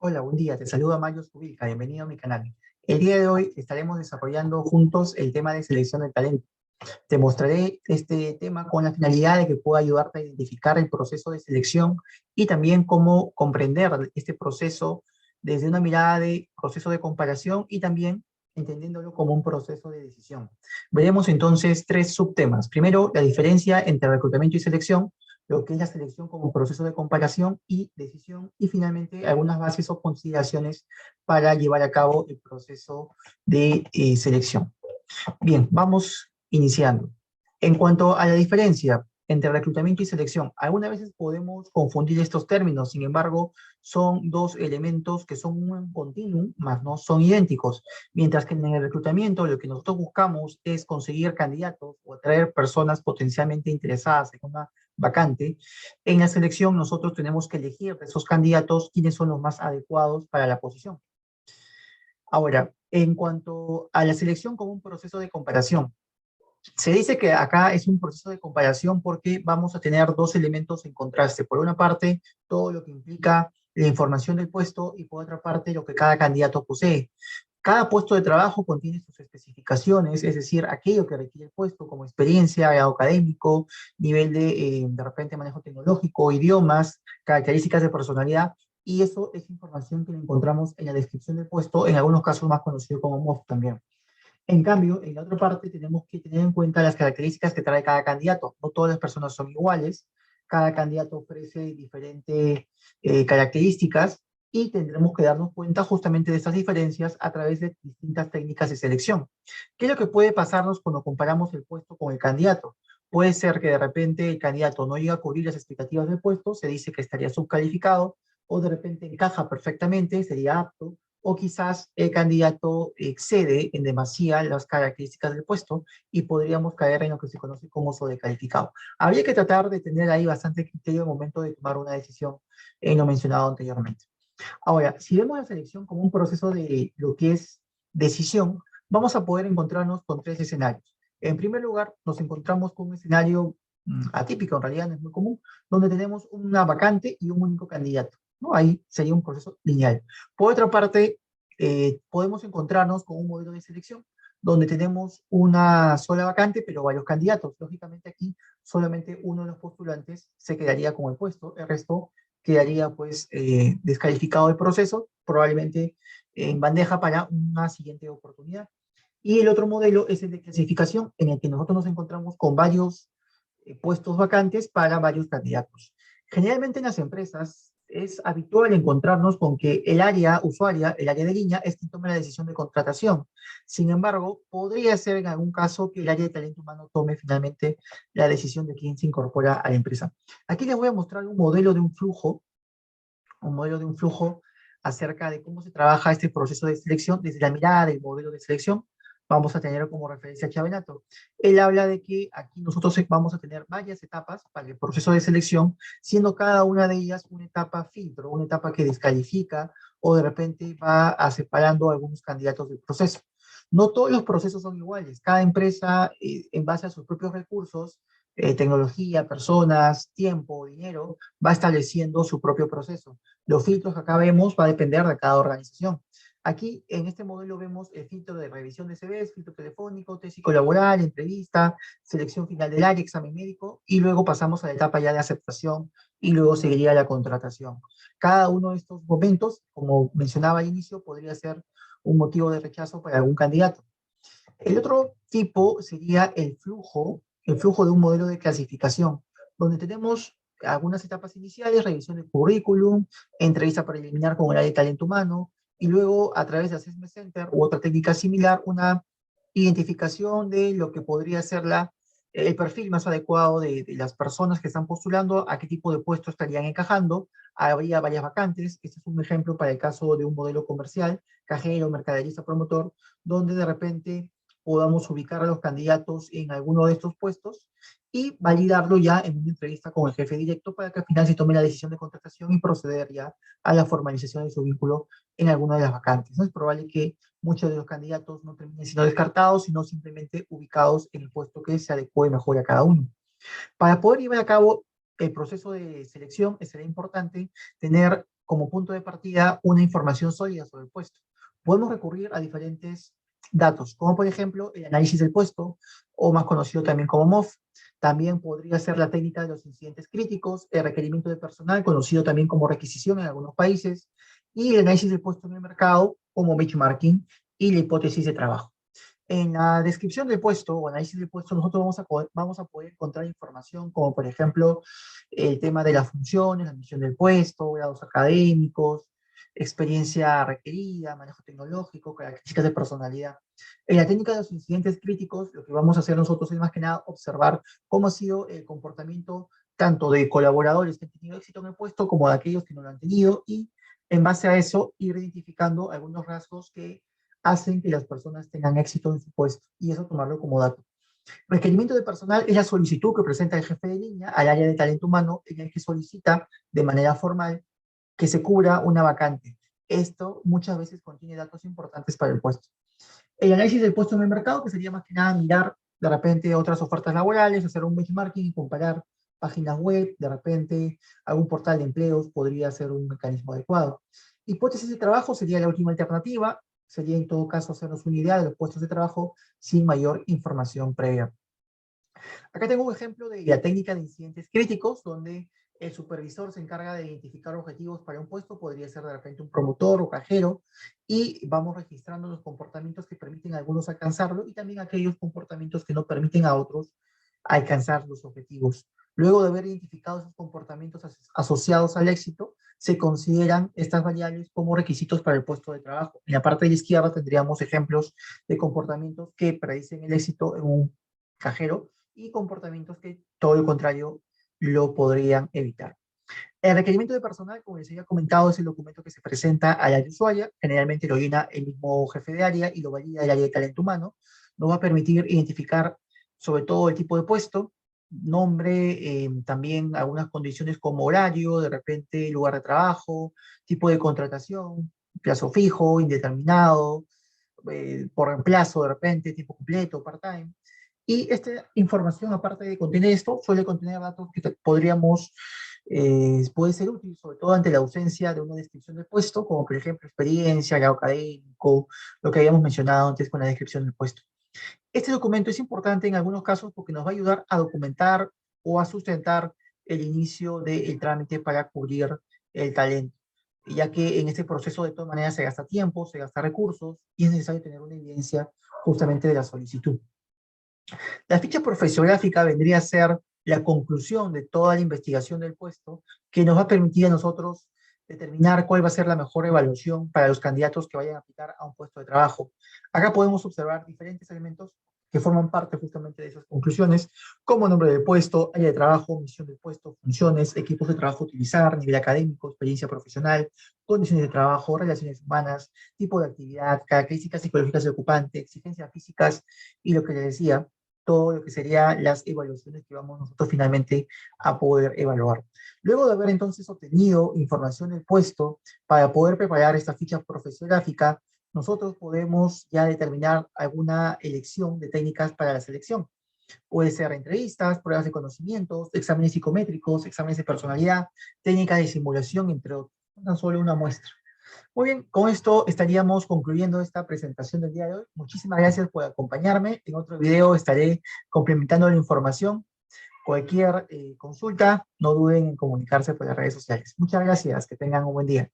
Hola, buen día. Te saluda Mario Zubilca. Bienvenido a mi canal. El día de hoy estaremos desarrollando juntos el tema de selección de talento. Te mostraré este tema con la finalidad de que pueda ayudarte a identificar el proceso de selección y también cómo comprender este proceso desde una mirada de proceso de comparación y también entendiéndolo como un proceso de decisión. Veremos entonces tres subtemas. Primero, la diferencia entre reclutamiento y selección, lo que es la selección como proceso de comparación y decisión, y finalmente algunas bases o consideraciones para llevar a cabo el proceso de selección. Bien, vamos iniciando. En cuanto a la diferencia entre reclutamiento y selección, algunas veces podemos confundir estos términos, sin embargo, son dos elementos que son un continuum, mas no son idénticos. Mientras que en el reclutamiento lo que nosotros buscamos es conseguir candidatos o atraer personas potencialmente interesadas en una vacante, en la selección nosotros tenemos que elegir de esos candidatos quiénes son los más adecuados para la posición. Ahora, en cuanto a la selección como un proceso de comparación, se dice que acá es un proceso de comparación porque vamos a tener dos elementos en contraste. Por una parte, todo lo que implica la información del puesto y por otra parte, lo que cada candidato posee. Cada puesto de trabajo contiene sus especificaciones, es decir, aquello que requiere el puesto como experiencia, grado académico, nivel de repente manejo tecnológico, idiomas, características de personalidad, y eso es información que encontramos en la descripción del puesto, en algunos casos más conocido como MOF también. En cambio, en la otra parte tenemos que tener en cuenta las características que trae cada candidato. No todas las personas son iguales, cada candidato ofrece diferentes características y tendremos que darnos cuenta justamente de estas diferencias a través de distintas técnicas de selección. ¿Qué es lo que puede pasarnos cuando comparamos el puesto con el candidato? Puede ser que de repente el candidato no llega a cubrir las expectativas del puesto, se dice que estaría subcalificado, o de repente encaja perfectamente, sería apto, o quizás el candidato excede en demasía las características del puesto y podríamos caer en lo que se conoce como sobrecalificado. Habría que tratar de tener ahí bastante criterio al momento de tomar una decisión en lo mencionado anteriormente. Ahora, si vemos la selección como un proceso de lo que es decisión, vamos a poder encontrarnos con tres escenarios. En primer lugar, nos encontramos con un escenario atípico, en realidad no es muy común, donde tenemos una vacante y un único candidato, ¿no? Ahí sería un proceso lineal. Por otra parte, podemos encontrarnos con un modelo de selección donde tenemos una sola vacante, pero varios candidatos. Lógicamente aquí solamente uno de los postulantes se quedaría con el puesto, el resto quedaría pues descalificado del proceso, probablemente en bandeja para una siguiente oportunidad. Y el otro modelo es el de clasificación, en el que nosotros nos encontramos con varios puestos vacantes para varios candidatos. Generalmente en las empresas es habitual encontrarnos con que el área usuaria, el área de línea, es quien toma la decisión de contratación. Sin embargo, podría ser en algún caso que el área de talento humano tome finalmente la decisión de quién se incorpora a la empresa. Aquí les voy a mostrar un modelo de un flujo acerca de cómo se trabaja este proceso de selección desde la mirada del modelo de selección. Vamos a tener como referencia a Chavenato. Él habla de que aquí nosotros vamos a tener varias etapas para el proceso de selección, siendo cada una de ellas una etapa filtro, una etapa que descalifica o de repente va a separando a algunos candidatos del proceso. No todos los procesos son iguales. Cada empresa, en base a sus propios recursos, tecnología, personas, tiempo, dinero, va estableciendo su propio proceso. Los filtros que acá vemos va a depender de cada organización. Aquí, en este modelo, vemos el filtro de revisión de CVs, filtro telefónico, tesis laboral, entrevista, selección final del área, examen médico, y luego pasamos a la etapa ya de aceptación, y luego seguiría la contratación. Cada uno de estos momentos, como mencionaba al inicio, podría ser un motivo de rechazo para algún candidato. El otro tipo sería el flujo de un modelo de clasificación, donde tenemos algunas etapas iniciales, revisión del currículum, entrevista preliminar con el área de talento humano, y luego a través de Assessment Center u otra técnica similar, una identificación de lo que podría ser el perfil más adecuado de las personas que están postulando, a qué tipo de puestos estarían encajando. Habría varias vacantes, este es un ejemplo para el caso de un modelo comercial, cajero, mercaderista, promotor, donde de repente podamos ubicar a los candidatos en alguno de estos puestos y validarlo ya en una entrevista con el jefe directo para que al final se tome la decisión de contratación y proceder ya a la formalización de su vínculo en alguna de las vacantes. ¿No? Es probable que muchos de los candidatos no terminen siendo descartados, sino simplemente ubicados en el puesto que se adecue mejor a cada uno. Para poder llevar a cabo el proceso de selección, será importante tener como punto de partida una información sólida sobre el puesto. Podemos recurrir a diferentes datos, como por ejemplo el análisis del puesto, o más conocido también como MOF. También podría ser la técnica de los incidentes críticos, el requerimiento de personal, conocido también como requisición en algunos países, y el análisis del puesto en el mercado, como benchmarking, y la hipótesis de trabajo. En la descripción del puesto o análisis del puesto, nosotros vamos a poder encontrar información como, por ejemplo, el tema de las funciones, la misión del puesto, grados académicos, experiencia requerida, manejo tecnológico, características de personalidad. En la técnica de los incidentes críticos, lo que vamos a hacer nosotros es más que nada observar cómo ha sido el comportamiento tanto de colaboradores que han tenido éxito en el puesto como de aquellos que no lo han tenido, y en base a eso ir identificando algunos rasgos que hacen que las personas tengan éxito en su puesto, y eso tomarlo como dato. Requerimiento de personal es la solicitud que presenta el jefe de línea al área de talento humano en el que solicita de manera formal que se cubra una vacante. Esto muchas veces contiene datos importantes para el puesto. El análisis del puesto en el mercado, que sería más que nada mirar de repente otras ofertas laborales, hacer un benchmarking, comparar páginas web, de repente algún portal de empleos podría ser un mecanismo adecuado. Hipótesis de trabajo sería la última alternativa, sería en todo caso hacernos una idea de los puestos de trabajo sin mayor información previa. Acá tengo un ejemplo de la técnica de incidentes críticos, donde el supervisor se encarga de identificar objetivos para un puesto, podría ser de repente un promotor o cajero, y vamos registrando los comportamientos que permiten a algunos alcanzarlo y también aquellos comportamientos que no permiten a otros alcanzar los objetivos. Luego de haber identificado esos comportamientos asociados al éxito, se consideran estas variables como requisitos para el puesto de trabajo. En la parte de la izquierda tendríamos ejemplos de comportamientos que predicen el éxito en un cajero y comportamientos que, todo lo contrario, lo podrían evitar. El requerimiento de personal, como les había comentado, es el documento que se presenta a la usuaria, generalmente lo llena el mismo jefe de área y lo valida el área de talento humano. Nos va a permitir identificar sobre todo el tipo de puesto, nombre, también algunas condiciones como horario, de repente lugar de trabajo, tipo de contratación, plazo fijo, indeterminado, por reemplazo de repente, tiempo completo, part-time. Y esta información, aparte de contener esto, suele contener datos que podríamos, puede ser útil, sobre todo ante la ausencia de una descripción del puesto, como por ejemplo experiencia, grado académico, lo que habíamos mencionado antes con la descripción del puesto. Este documento es importante en algunos casos porque nos va a ayudar a documentar o a sustentar el inicio del trámite para cubrir el talento, ya que en este proceso de todas maneras se gasta tiempo, se gasta recursos y es necesario tener una evidencia justamente de la solicitud. La ficha profesiográfica vendría a ser la conclusión de toda la investigación del puesto que nos va a permitir a nosotros determinar cuál va a ser la mejor evaluación para los candidatos que vayan a aplicar a un puesto de trabajo. Acá podemos observar diferentes elementos que forman parte justamente de esas conclusiones, como nombre del puesto, área de trabajo, misión del puesto, funciones, equipos de trabajo a utilizar, nivel académico, experiencia profesional, condiciones de trabajo, relaciones humanas, tipo de actividad, características psicológicas del ocupante, exigencias físicas y lo que les decía, todo lo que serían las evaluaciones que vamos nosotros finalmente a poder evaluar. Luego de haber entonces obtenido información del puesto para poder preparar esta ficha profesiográfica, nosotros podemos ya determinar alguna elección de técnicas para la selección. Puede ser entrevistas, pruebas de conocimientos, exámenes psicométricos, exámenes de personalidad, técnicas de simulación, entre otros. Tan solo una muestra. Muy bien, con esto estaríamos concluyendo esta presentación del día de hoy. Muchísimas gracias por acompañarme. En otro video estaré complementando la información. Cualquier consulta, no duden en comunicarse por las redes sociales. Muchas gracias, que tengan un buen día.